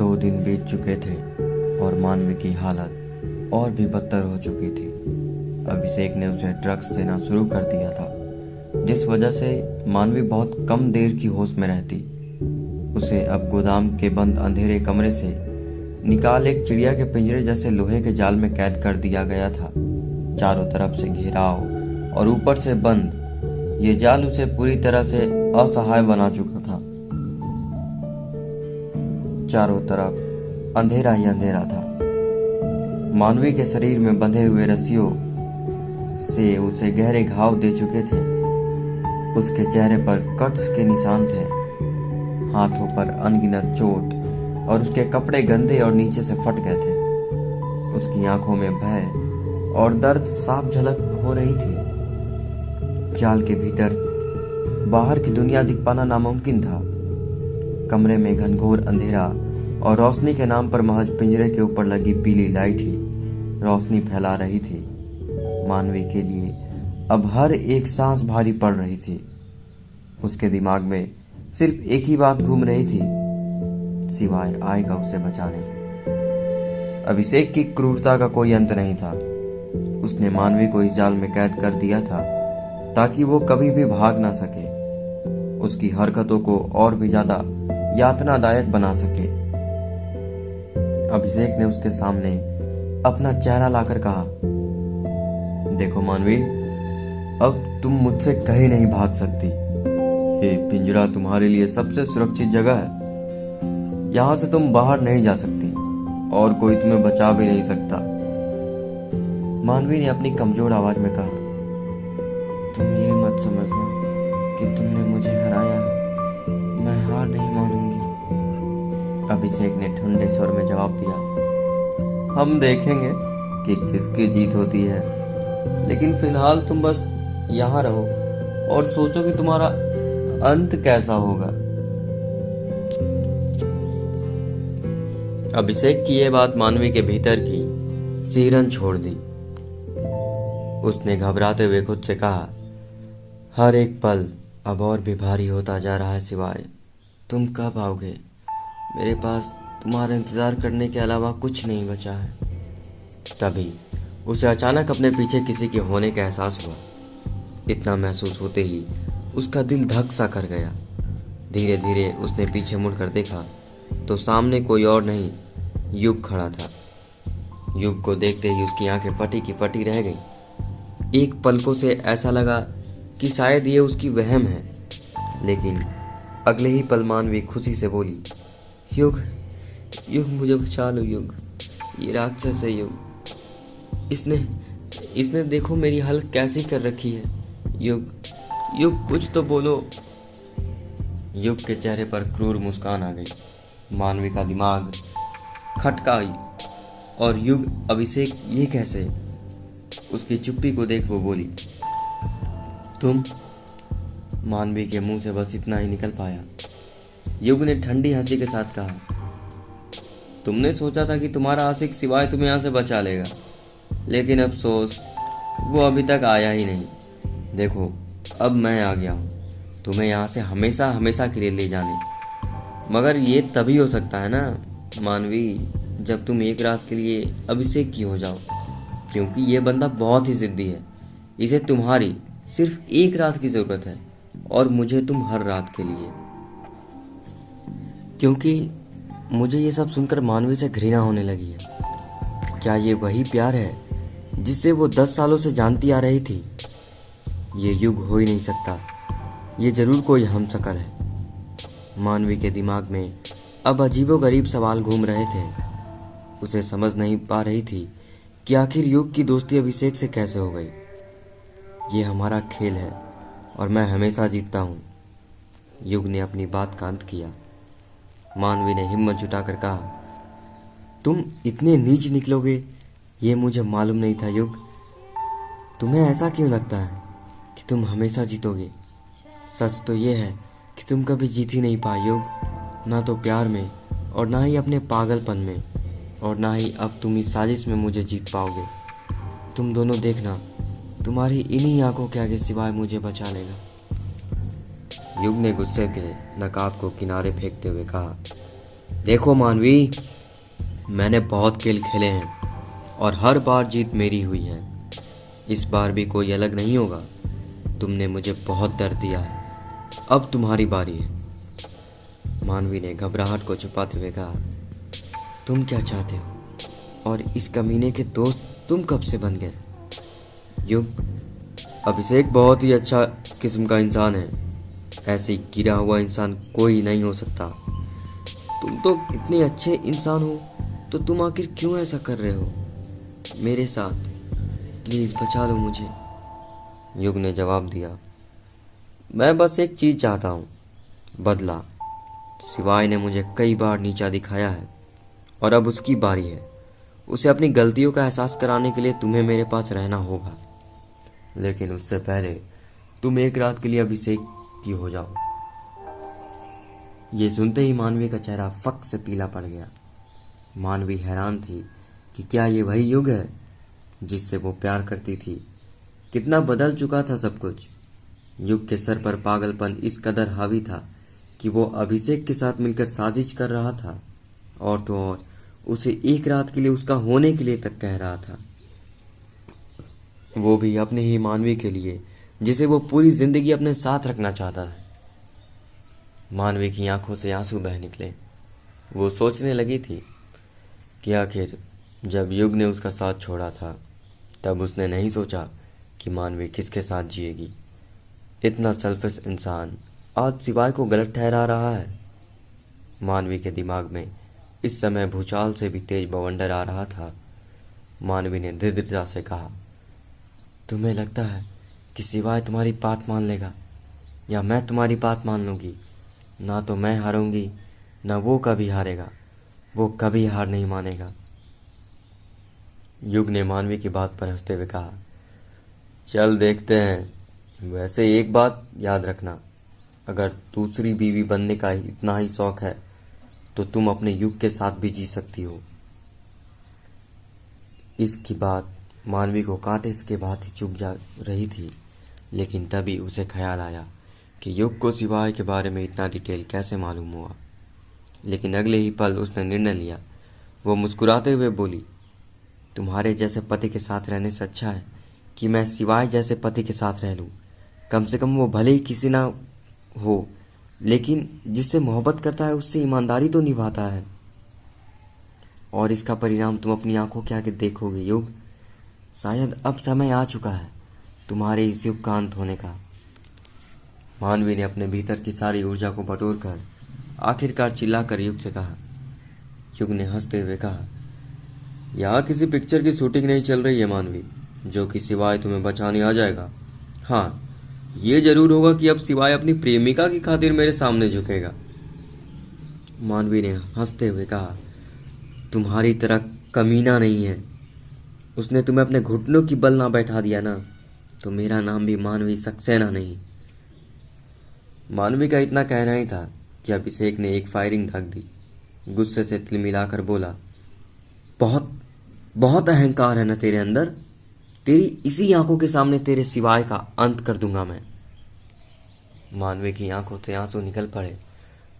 2 दिन बीत चुके थे और मानवी की हालत और भी बदतर हो चुकी थी। अभिषेक ने उसे ड्रग्स देना शुरू कर दिया था, जिस वजह से मानवी बहुत कम देर की होश में रहती। उसे अब गोदाम के बंद अंधेरे कमरे से निकाल एक चिड़िया के पिंजरे जैसे लोहे के जाल में कैद कर दिया गया था। चारों तरफ से घेराव और ऊपर से बंद, ये जाल उसे पूरी तरह से असहाय बना चुका था। चारों तरफ अंधेरा ही अंधेरा था। मानवी के शरीर में बंधे हुए रस्सियों से उसे गहरे घाव दे चुके थे। उसके चेहरे पर कट्स के निशान थे, हाथों पर अनगिनत चोट, और उसके कपड़े गंदे और नीचे से फट गए थे। उसकी आंखों में भय और दर्द साफ झलक हो रही थी। जाल के भीतर बाहर की दुनिया दिख पाना नामुमकिन था। कमरे में घनघोर अंधेरा और रोशनी के नाम पर महज पिंजरे के ऊपर लगी पीली लाइट ही रोशनी फैला रही थी। मानवी के लिए अब हर एक सांस भारी पड़ रही थी। उसके दिमाग में सिर्फ एक ही बात घूम रही थी, सिवाय आएगा उसे बचाने। अभिषेक की क्रूरता का कोई अंत नहीं था। उसने मानवी को इस जाल में कैद कर दिया था ताकि वो कभी भी भाग ना सके, उसकी हरकतों को और भी ज्यादा यातनादायक बना सके। अभिषेक ने उसके सामने अपना चेहरा लाकर कहा, देखो मानवी, अब तुम मुझसे कहीं नहीं भाग सकती। ये पिंजरा तुम्हारे लिए सबसे सुरक्षित जगह है। यहां से तुम बाहर नहीं जा सकती और कोई तुम्हें बचा भी नहीं सकता। मानवी ने अपनी कमजोर आवाज में कहा, तुम ये मत समझना कि तुमने मुझे हराया है। मैं हार नहीं मानूंगी। अभिषेक ने ठंडे स्वर में जवाब दिया, हम देखेंगे कि किसकी जीत होती है, लेकिन फिलहाल तुम बस यहाँ रहो और सोचो कि तुम्हारा अंत कैसा होगा। अभिषेक की यह बात मानवी के भीतर की सिहरन छोड़ दी। उसने घबराते हुए खुद से कहा, हर एक पल अब और भी भारी होता जा रहा है, सिवाय तुम कब आओगे। मेरे पास तुम्हारा इंतजार करने के अलावा कुछ नहीं बचा है। तभी उसे अचानक अपने पीछे किसी के होने का एहसास हुआ। इतना महसूस होते ही उसका दिल धक सा कर गया। धीरे धीरे उसने पीछे मुड़कर देखा तो सामने कोई और नहीं, युग खड़ा था। युग को देखते ही उसकी आंखें पटी की पटी रह गईं। एक पलकों से ऐसा लगा कि शायद ये उसकी वहम है, लेकिन अगले ही पल मानवी खुशी से बोली, युग, युग मुझे बचा लो युग, ये राक्षस है युग। इसने देखो मेरी हालत कैसी कर रखी है। युग, युग कुछ तो बोलो। युग के चेहरे पर क्रूर मुस्कान आ गई। मानवी का दिमाग खटका और युग, अभिषेक ये कैसे? उसकी चुप्पी को देख वो बोली, तुम? मानवी के मुंह से बस इतना ही निकल पाया। युग ने ठंडी हंसी के साथ कहा, तुमने सोचा था कि तुम्हारा आशिक सिवाय तुम्हें यहां से बचा लेगा, लेकिन अफसोस वो अभी तक आया ही नहीं। देखो अब मैं आ गया हूं तुम्हें यहां से हमेशा हमेशा के लिए ले जाने। मगर ये तभी हो सकता है ना मानवी, जब तुम एक रात के लिए अभिषेक की हो जाओ, क्योंकि ये बंदा बहुत ही जिद्दी है। इसे तुम्हारी सिर्फ एक रात की जरूरत है और मुझे तुम हर रात के लिए। क्योंकि मुझे ये सब सुनकर मानवी से घृणा होने लगी है। क्या ये वही प्यार है जिसे वो 10 सालों से जानती आ रही थी? ये युग हो ही नहीं सकता, ये जरूर कोई हमशक्ल है। मानवी के दिमाग में अब अजीबोगरीब सवाल घूम रहे थे। उसे समझ नहीं पा रही थी कि आखिर युग की दोस्ती अभिषेक से कैसे हो गई। ये हमारा खेल है और मैं हमेशा जीतता हूँ। युग ने अपनी बात का अंत किया। मानवी ने हिम्मत जुटाकर कहा, तुम इतने नीच निकलोगे ये मुझे मालूम नहीं था युग। तुम्हें ऐसा क्यों लगता है कि तुम हमेशा जीतोगे? सच तो ये है कि तुम कभी जीत ही नहीं पाए युग, ना तो प्यार में और ना ही अपने पागलपन में, और ना ही अब तुम इस साजिश में मुझे जीत पाओगे। तुम दोनों देखना, तुम्हारी इन्हीं आंखों के आगे सिवाय मुझे बचा लेगा। युग ने गुस्से के नकाब को किनारे फेंकते हुए कहा, देखो मानवी, मैंने बहुत खेल खेले हैं और हर बार जीत मेरी हुई है। इस बार भी कोई अलग नहीं होगा। तुमने मुझे बहुत दर्द दिया है, अब तुम्हारी बारी है। मानवी ने घबराहट को छुपाते हुए कहा, तुम क्या चाहते हो? और इस कमीने के दोस्त तुम कब से बन गए? युग, अभिषेक बहुत ही अच्छा किस्म का इंसान है। ऐसे गिरा हुआ इंसान कोई नहीं हो सकता। तुम तो इतने अच्छे इंसान हो, तो तुम आखिर क्यों ऐसा कर रहे हो मेरे साथ? प्लीज बचा लो मुझे। युग ने जवाब दिया, मैं बस एक चीज चाहता हूँ, बदला। शिवाय ने मुझे कई बार नीचा दिखाया है और अब उसकी बारी है। उसे अपनी गलतियों का एहसास कराने के लिए तुम्हें मेरे पास रहना होगा, लेकिन उससे पहले तुम एक रात के लिए अभिषेक की हो जाओ। ये सुनते ही मानवी का चेहरा फक से पीला पड़ गया। मानवी हैरान थी कि क्या ये वही युग है जिससे वो प्यार करती थी। कितना बदल चुका था सब कुछ। युग के सर पर पागलपन इस कदर हावी था कि वो अभिषेक के साथ मिलकर साजिश कर रहा था, और तो और उसे एक रात के लिए उसका होने के लिए तक कह रहा था, वो भी अपने ही मानवी के लिए जिसे वो पूरी जिंदगी अपने साथ रखना चाहता है। मानवी की आंखों से आंसू बह निकले। वो सोचने लगी थी कि आखिर जब युग ने उसका साथ छोड़ा था, तब उसने नहीं सोचा कि मानवी किसके साथ जिएगी। इतना सेल्फिश इंसान आज शिवाय को गलत ठहरा रहा है। मानवी के दिमाग में इस समय भूचाल से भी तेज बवंडर आ रहा था। मानवी ने दृढ़ता से कहा, तुम्हें लगता है कि शिवाय तुम्हारी बात मान लेगा, या मैं तुम्हारी बात मान लूंगी? ना तो मैं हारूंगी, ना वो कभी हारेगा। वो कभी हार नहीं मानेगा। युग ने मानवी की बात पर हंसते हुए कहा, चल देखते हैं। वैसे एक बात याद रखना, अगर दूसरी बीवी बनने का इतना ही शौक है तो तुम अपने युग के साथ भी जी सकती हो। इसकी बात मानवी को कांटे के भांति चुभ जा रही थी, लेकिन तभी उसे ख्याल आया कि युग को शिवाय के बारे में इतना डिटेल कैसे मालूम हुआ। लेकिन अगले ही पल उसने निर्णय लिया। वो मुस्कुराते हुए बोली, तुम्हारे जैसे पति के साथ रहने से अच्छा है कि मैं शिवाय जैसे पति के साथ रह लूं। कम से कम वो भले ही किसी ना हो, लेकिन जिससे मोहब्बत करता है उससे ईमानदारी तो निभाता है। और इसका परिणाम तुम अपनी आंखों के आगे देखोगे युग। शायद अब समय आ चुका है तुम्हारे इस युग का अंत होने का। मानवी ने अपने भीतर की सारी ऊर्जा को बटोर कर आखिरकार चिल्लाकर युग से कहा। युग ने हंसते हुए कहा, यहाँ किसी पिक्चर की शूटिंग नहीं चल रही है मानवी, जो कि शिवाय तुम्हें बचाने आ जाएगा। हाँ, ये जरूर होगा कि अब शिवाय अपनी प्रेमिका की खातिर मेरे सामने झुकेगा। मानवी ने हंसते हुए कहा, तुम्हारी तरह कमीना नहीं है। उसने तुम्हें अपने घुटनों की बल ना बैठा दिया ना, तो मेरा नाम भी मानवी सक्सेना नहीं। मानवी का इतना कहना ही था कि अभिषेक ने एक फायरिंग दाग दी। गुस्से से तिलमिलाकर बोला, बहुत बहुत अहंकार है ना तेरे अंदर। तेरी इसी आंखों के सामने तेरे शिवाय का अंत कर दूंगा मैं। मानवी की आंखों से आंसू निकल पड़े।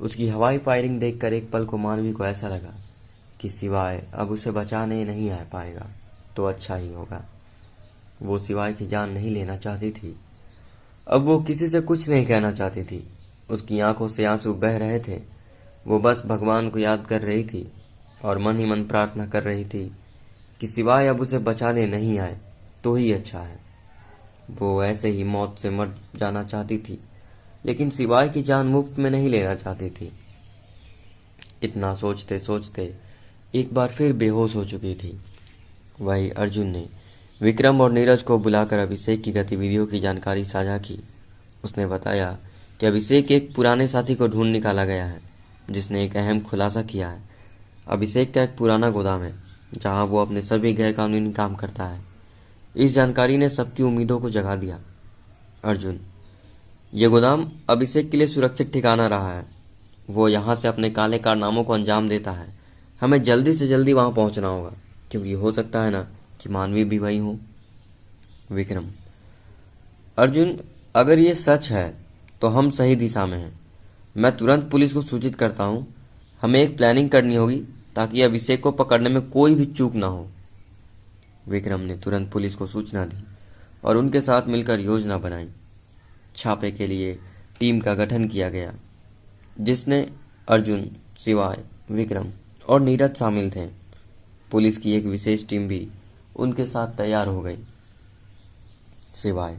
उसकी हवाई फायरिंग देखकर एक पल को मानवी को ऐसा लगा कि शिवाय अब उसे बचाने नहीं आ पाएगा तो अच्छा ही होगा। वो शिवाय की जान नहीं लेना चाहती थी। अब वो किसी से कुछ नहीं कहना चाहती थी। उसकी आंखों से आंसू बह रहे थे। वो बस भगवान को याद कर रही थी और मन ही मन प्रार्थना कर रही थी कि शिवाय अब उसे बचाने नहीं आए तो ही अच्छा है। वो ऐसे ही मौत से मर जाना चाहती थी, लेकिन शिवाय की जान मुफ्त में नहीं लेना चाहती थी। इतना सोचते सोचते एक बार फिर बेहोश हो चुकी थी। वही अर्जुन ने विक्रम और नीरज को बुलाकर अभिषेक की गतिविधियों की जानकारी साझा की। उसने बताया कि अभिषेक एक पुराने साथी को ढूंढ निकाला गया है, जिसने एक अहम खुलासा किया है। अभिषेक का एक पुराना गोदाम है जहां वो अपने सभी गैरकानूनी काम करता है। इस जानकारी ने सबकी उम्मीदों को जगा दिया। अर्जुन, ये गोदाम अभिषेक के लिए सुरक्षित ठिकाना रहा है। वो यहाँ से अपने काले कारनामों को अंजाम देता है। हमें जल्दी से जल्दी वहां पहुंचना होगा, क्योंकि हो सकता है ना कि मानवी भी वही हो। विक्रम, अर्जुन, अगर ये सच है तो हम सही दिशा में हैं। मैं तुरंत पुलिस को सूचित करता हूँ। हमें एक प्लानिंग करनी होगी ताकि अभिषेक को पकड़ने में कोई भी चूक ना हो। विक्रम ने तुरंत पुलिस को सूचना दी और उनके साथ मिलकर योजना बनाई। छापे के लिए टीम का गठन किया गया जिसने अर्जुन, शिवाय, विक्रम और नीरज शामिल थे। पुलिस की एक विशेष टीम भी उनके साथ तैयार हो गई। शिवाय,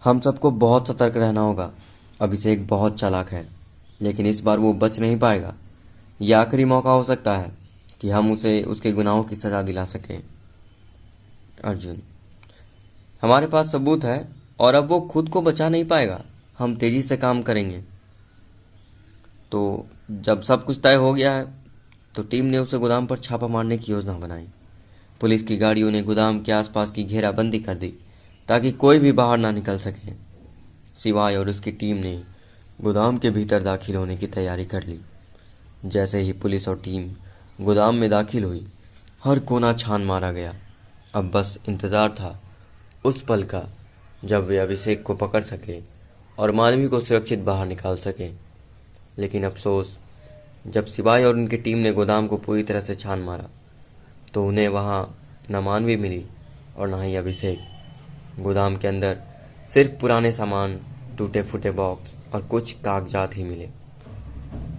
हम सबको बहुत सतर्क रहना होगा। अभिषेक बहुत चालाक है, लेकिन इस बार वो बच नहीं पाएगा। यह आखिरी मौका हो सकता है कि हम उसे उसके गुनाहों की सजा दिला सकें। अर्जुन, हमारे पास सबूत है और अब वो खुद को बचा नहीं पाएगा। हम तेजी से काम करेंगे। तो जब सब कुछ तय हो गया है तो टीम ने उसे गोदाम पर छापा मारने की योजना बनाई। पुलिस की गाड़ियों ने गोदाम के आसपास की घेराबंदी कर दी ताकि कोई भी बाहर ना निकल सके। शिवाय और उसकी टीम ने गोदाम के भीतर दाखिल होने की तैयारी कर ली। जैसे ही पुलिस और टीम गोदाम में दाखिल हुई, हर कोना छान मारा गया। अब बस इंतजार था उस पल का जब वे अभिषेक को पकड़ सके और मानवी को सुरक्षित बाहर निकाल सके। लेकिन अफसोस, जब शिवाय और उनकी टीम ने गोदाम को पूरी तरह से छान मारा तो उन्हें वहां न मानवी मिली और न ही अभिषेक। गोदाम के अंदर सिर्फ पुराने सामान, टूटे फूटे बॉक्स और कुछ कागजात ही मिले।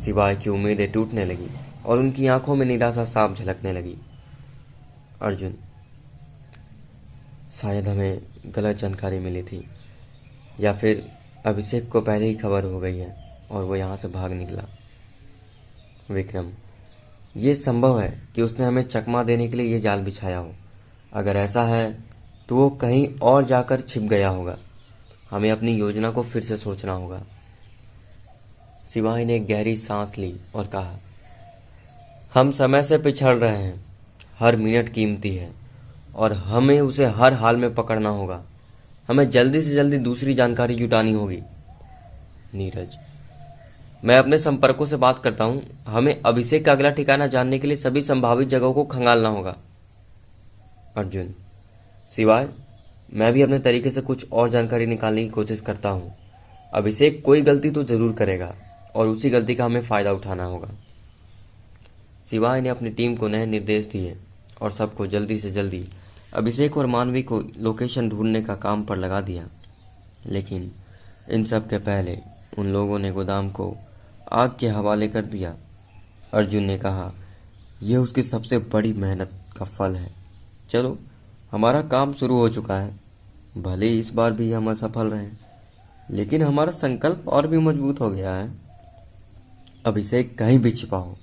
शिवाय की उम्मीदें टूटने लगी और उनकी आंखों में निराशा साफ झलकने लगी। अर्जुन, शायद हमें गलत जानकारी मिली थी या फिर अभिषेक को पहले ही खबर हो गई है और वो यहाँ से भाग निकला। विक्रम, ये संभव है कि उसने हमें चकमा देने के लिए ये जाल बिछाया हो। अगर ऐसा है तो वो कहीं और जाकर छिप गया होगा। हमें अपनी योजना को फिर से सोचना होगा। शिवाय ने एक गहरी सांस ली और कहा, हम समय से पिछड़ रहे हैं। हर मिनट कीमती है और हमें उसे हर हाल में पकड़ना होगा। हमें जल्दी से जल्दी दूसरी जानकारी जुटानी होगी। नीरज, मैं अपने संपर्कों से बात करता हूँ। हमें अभिषेक का अगला ठिकाना जानने के लिए सभी संभावित जगहों को खंगालना होगा। अर्जुन, शिवाय, मैं भी अपने तरीके से कुछ और जानकारी निकालने की कोशिश करता हूँ। अभिषेक कोई गलती तो जरूर करेगा और उसी गलती का हमें फायदा उठाना होगा। शिवाय ने अपनी टीम को नए निर्देश दिए और सबको जल्दी से जल्दी अभिषेक और मानवी को लोकेशन ढूंढने का काम पर लगा दिया। लेकिन इन सब के पहले उन लोगों ने गोदाम को आग के हवाले कर दिया। अर्जुन ने कहा, यह उसकी सबसे बड़ी मेहनत का फल है। चलो, हमारा काम शुरू हो चुका है। भले ही इस बार भी हम असफल रहे, लेकिन हमारा संकल्प और भी मजबूत हो गया है। अभिषेक कहीं भी छिपा हो,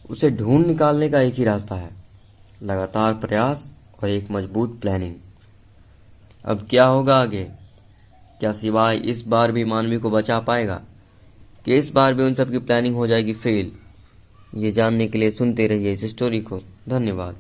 उसे ढूंढ निकालने का एक ही रास्ता है, लगातार प्रयास और एक मजबूत प्लानिंग। अब क्या होगा आगे? क्या शिवाय इस बार भी मानवी को बचा पाएगा कि इस बार भी उन सब की प्लानिंग हो जाएगी फेल? ये जानने के लिए सुनते रहिए इस स्टोरी को। धन्यवाद।